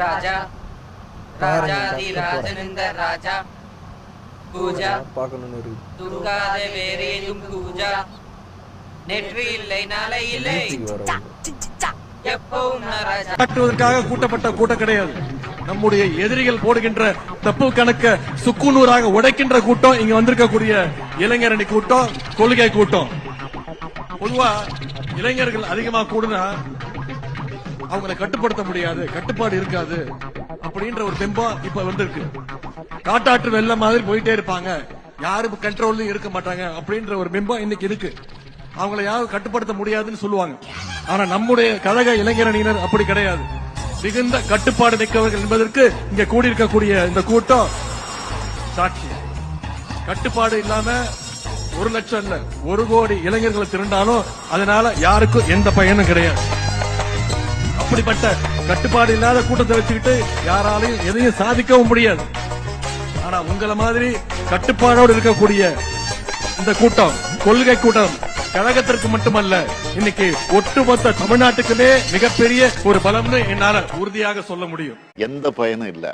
ராஜா ராஜாதி ராஜனிந்த ராஜா பூஜா பார்க்கணும்னு இருக்கு. தூங்காத வேறேதும் பூஜா நெற்றி இல்லை நாளை இல்லை எப்பவும் நான் ராஜா. காட்டுவதற்காக கூட்டப்பட்ட கூட்டம் கிடையாது. நம்முடைய எதிரிகள் போடுகின்ற தப்பு கணக்க சுக்குநூறாக உடைக்கின்ற கூட்டம் இங்க வந்திருக்கக்கூடிய இளைஞரணி கூட்டம், கொள்கை கூட்டம். பொதுவா இளைஞர்கள் அதிகமா கூடுனா அவங்களை கட்டுப்படுத்த முடியாது, கட்டுப்பாடு இருக்காது அப்படின்ற ஒரு பிம்பம் இப்ப வந்திருக்கு. காட்டாற்று வெள்ளம் மாதிரி போயிட்டே இருப்பாங்க, யாரும் கண்ட்ரோல்ல இருக்க மாட்டாங்க அப்படின்ற ஒரு பிம்பம் இன்னைக்கு இருக்கு. அவங்களை யாரும் கட்டுப்படுத்த முடியாதுன்னு சொல்லுவாங்க. ஆனா நம்முடைய கழக இளைஞரணியினர் அப்படி கிடையாது. மிகுந்த கட்டுப்பாடு மிக்கவர்கள் என்பதற்கு இங்க கூடியிருக்கக்கூடிய இந்த கூட்டம் சாட்சி. கட்டுப்பாடு இல்லாம 1 லட்சம் இல்ல 1 கோடி இளைஞர்களை திரண்டாலும் அதனால யாருக்கும் எந்த பயனும் கிடையாது. அப்படிப்பட்ட கட்டுப்பாடு இல்லாத கூட்டத்தை வச்சுக்கிட்டு யாராலையும் எதையும் சாதிக்கவும் முடியாது. ஆனா உங்களை மாதிரி கட்டுப்பாடோடு இருக்கக்கூடிய இந்த கூட்டம், கொள்கை கூட்டம், கழகத்திற்கு மட்டுமல்ல இன்னைக்கு ஒட்டுமொத்த தமிழ்நாட்டுக்குமே மிகப்பெரிய ஒரு பலம்னு என்னால உறுதியாக சொல்ல முடியும். எந்த பயனும் இல்ல.